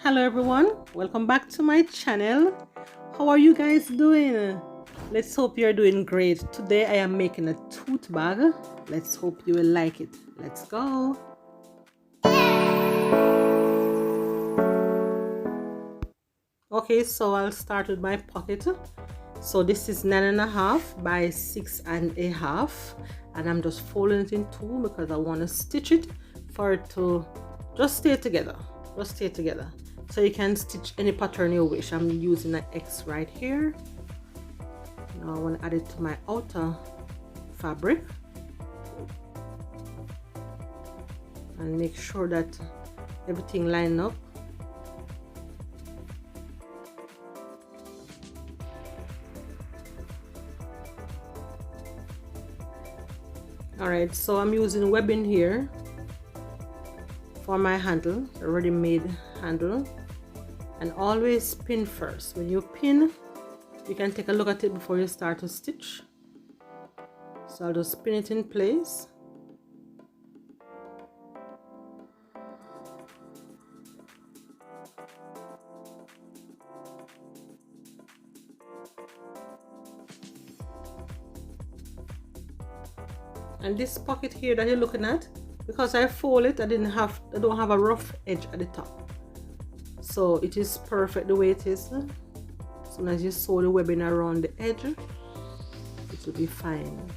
Hello everyone, welcome back to my channel. How are you guys doing? Let's hope you're doing great. Today I am making a tote bag. Let's hope you will like it. Let's go. Okay, so I'll start with my pocket. So this is 9.5 by 6.5, and I'm just folding it in two because I want to stitch it for it to just stay together. So you can stitch any pattern you wish. I'm using an X right here. Now I want to add it to my outer fabric and make sure that everything lines up. Alright, so I'm using webbing here for my handle, a ready-made handle, and always pin first. When you pin, you can take a look at it before you start to stitch. So I'll just pin it in place. And this pocket here that you're looking at, because I fold it, I don't have a rough edge at the top, so it is perfect the way it is. As soon as you sew the webbing around the edge, it will be fine.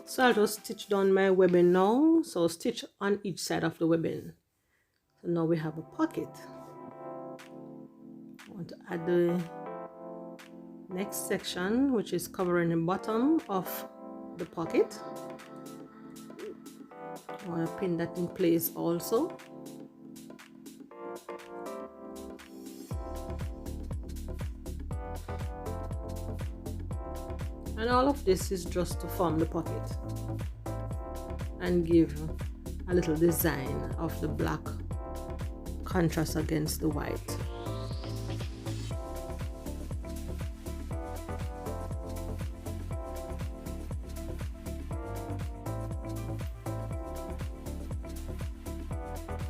So I'll just stitch down my webbing now. So stitch on each side of the webbing. So now we have a pocket. I want to add the next section, which is covering the bottom of the pocket. I want to pin that in place also. And all of this is just to form the pocket and give a little design of the black contrast against the white.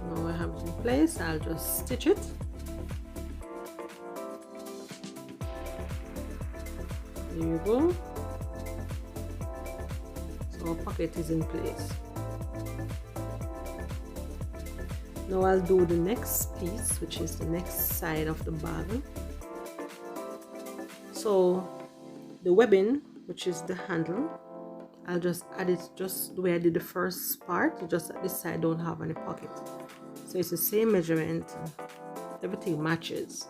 Now I have it in place, I'll just stitch it. There you go. So our pocket is in place. Now I'll do the next piece, which is the next side of the bag. So the webbing, which is the handle, I'll just add it just the way I did the first part, just that this side don't have any pocket. So it's the same measurement, everything matches.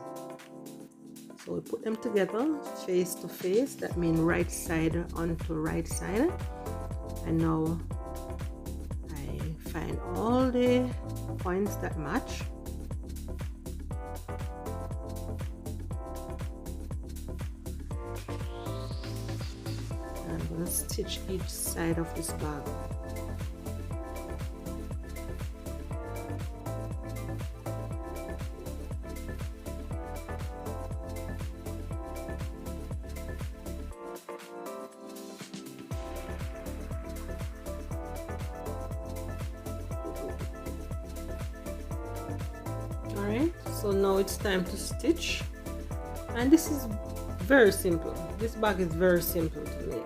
So we put them together face to face, that means right side onto right side. And now I find all the points that match. And I'm going to stitch each side of this bag. Alright, so now it's time to stitch, and this is very simple. This bag is very simple to make.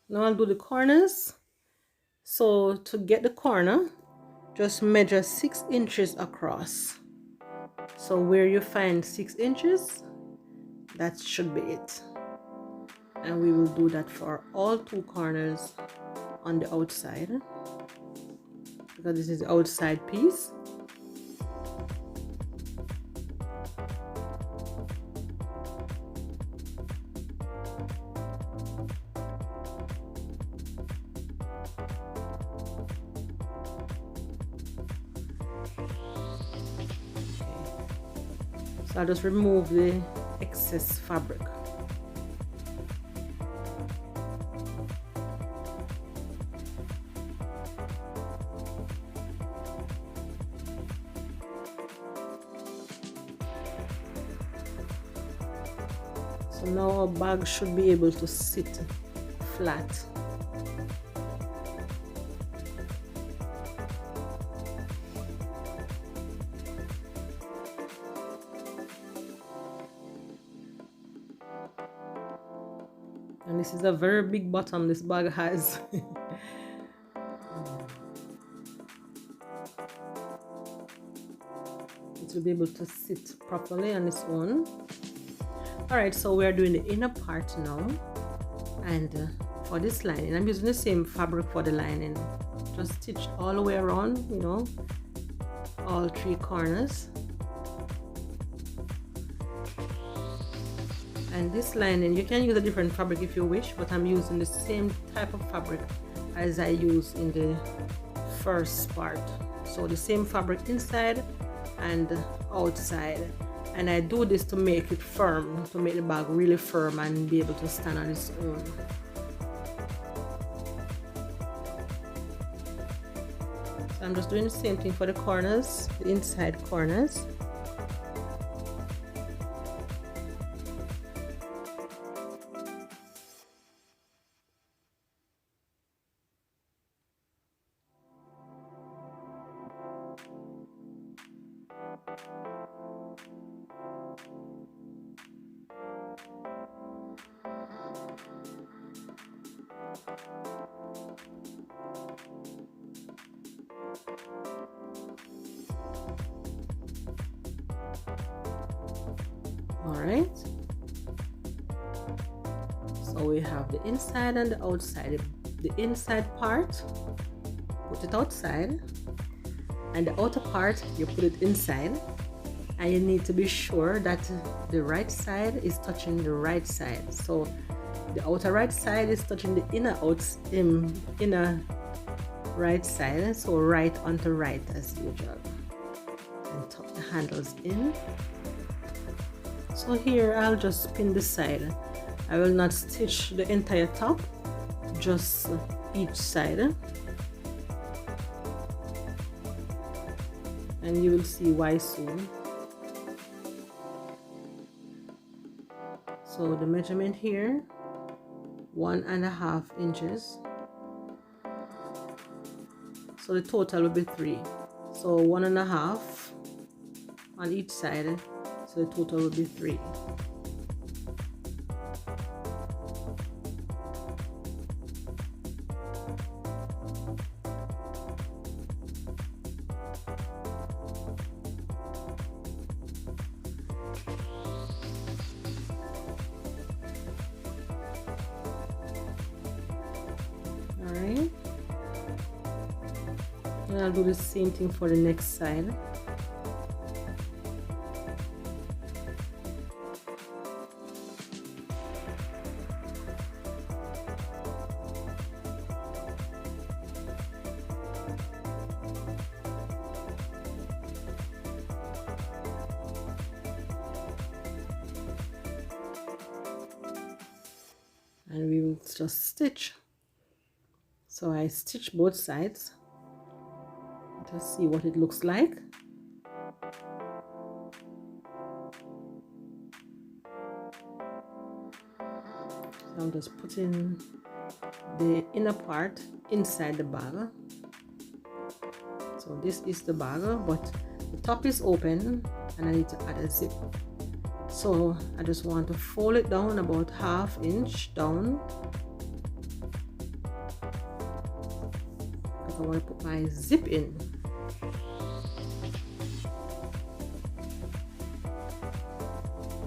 Now I'll do the corners. So to get the corner, just measure 6 inches across. So where you find 6 inches, that should be it. And we will do that for all 2 corners on the outside, because this is the outside piece. So I'll just remove the excess fabric. So now our bag should be able to sit flat. And this is a very big bottom this bag has. It will be able to sit properly on this one. Alright, so we are doing the inner part now. And for this lining, I'm using the same fabric for the lining. Just stitch all the way around, you know, all 3 corners. And this lining, you can use a different fabric if you wish, but I'm using the same type of fabric as I used in the first part. So the same fabric inside and outside. And I do this to make it firm, to make the bag really firm and be able to stand on its own. So I'm just doing the same thing for the corners, the inside corners. Alright, so we have the inside and the outside. The inside part, put it outside, and the outer part, you put it inside. And you need to be sure that the right side is touching the right side. So the outer right side is touching the inner right side, so right onto right as usual. And tuck the handles in. So here I'll just pin the side. I will not stitch the entire top, just each side. And you will see why soon. So the measurement here, 1.5 inches. So the total will be 3. So 1.5 on each side. So the total will be 3. Alright. And I'll do the same thing for the next side. And we will just stitch. So I stitch both sides. Just see what it looks like. So I'm just putting the inner part inside the bag. So this is the bag, but the top is open and I need to add a zip. So I just want to fold it down about 1/2 inch down. Because I want to put my zip in.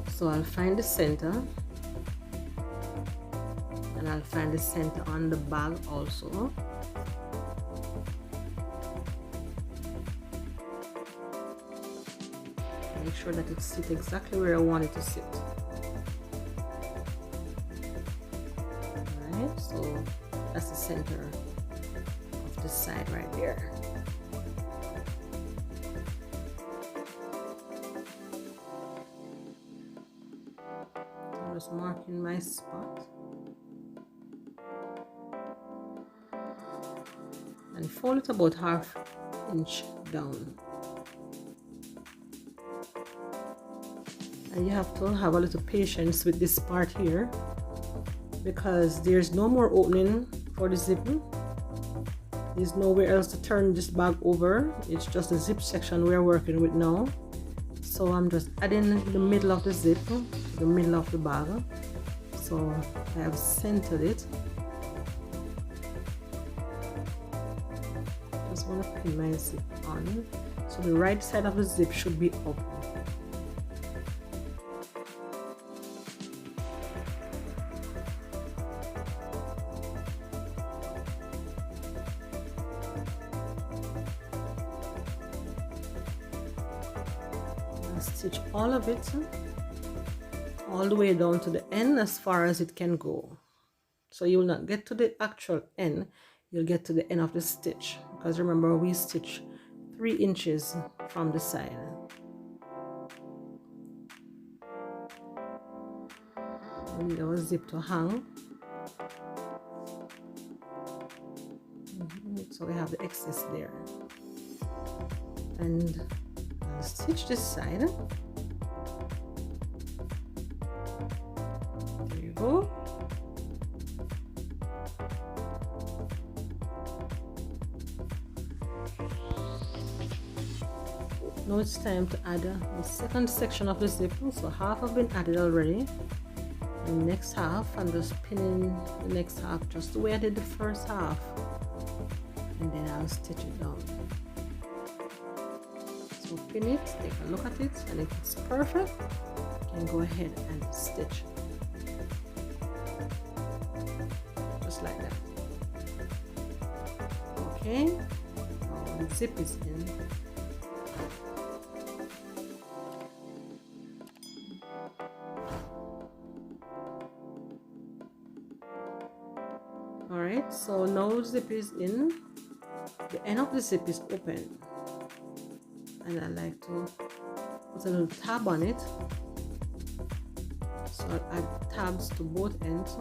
So I'll find the center. And I'll find the center on the bag also. Make sure that it sits exactly where I want it to sit. Alright, so that's the center of this side right there. just marking my spot and fold it about 1/2 inch down. And you have to have a little patience with this part here because there's no more opening for the zip. There's nowhere else to turn this bag over. It's just the zip section we're working with now. So I'm just adding the middle of the zip to the middle of the bag. So I have centered it. Just want to pin my zip on. So the right side of the zip should be up. Stitch all of it all the way down to the end as far as it can go. So you will not get to the actual end, you'll get to the end of the stitch, because remember we stitch 3 inches from the side. We need our zip to hang. So we have the excess there. And I'll stitch this side. There you go. Now it's time to add the second section of the zip. So half have been added already. The next half, I'm just pinning the next half just the way I did the first half, and then I'll stitch it down. So pin it, take a look at it, and if it's perfect, you can go ahead and stitch just like that. Okay, now the zip is in. Alright, so now zip is in, the end of the zip is open, and I like to put a little tab on it, so I'll add tabs to both ends.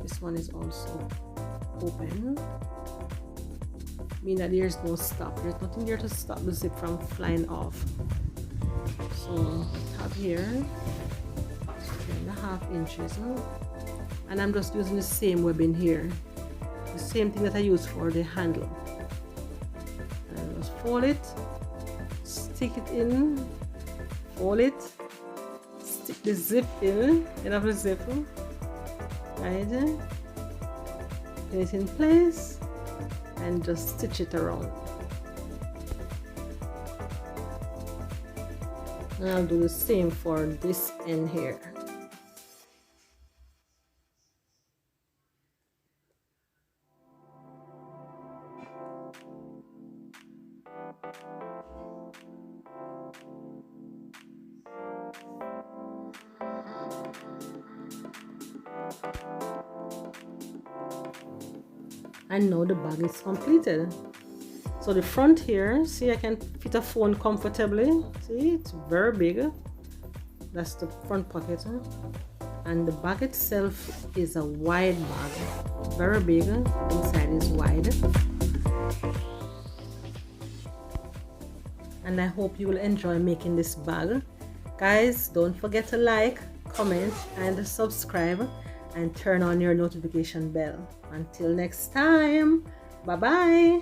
This one is also open, meaning that there's no stop, there's nothing there to stop the zip from flying off. So tab here, 3.5 inches. And I'm just using the same webbing here, the same thing that I use for the handle. And I just fold it, stick it in, fold it, stick the zip in, end of the zip, right, pin it in place, and just stitch it around. And I'll do the same for this end here. And now the bag is completed. So the front here, see, I can fit a phone comfortably. See, it's very big. That's the front pocket. And the bag itself is a wide bag, very big. Inside is wide. And I hope you will enjoy making this bag. Guys, don't forget to like, comment, and subscribe, and turn on your notification bell. Until next time, bye bye.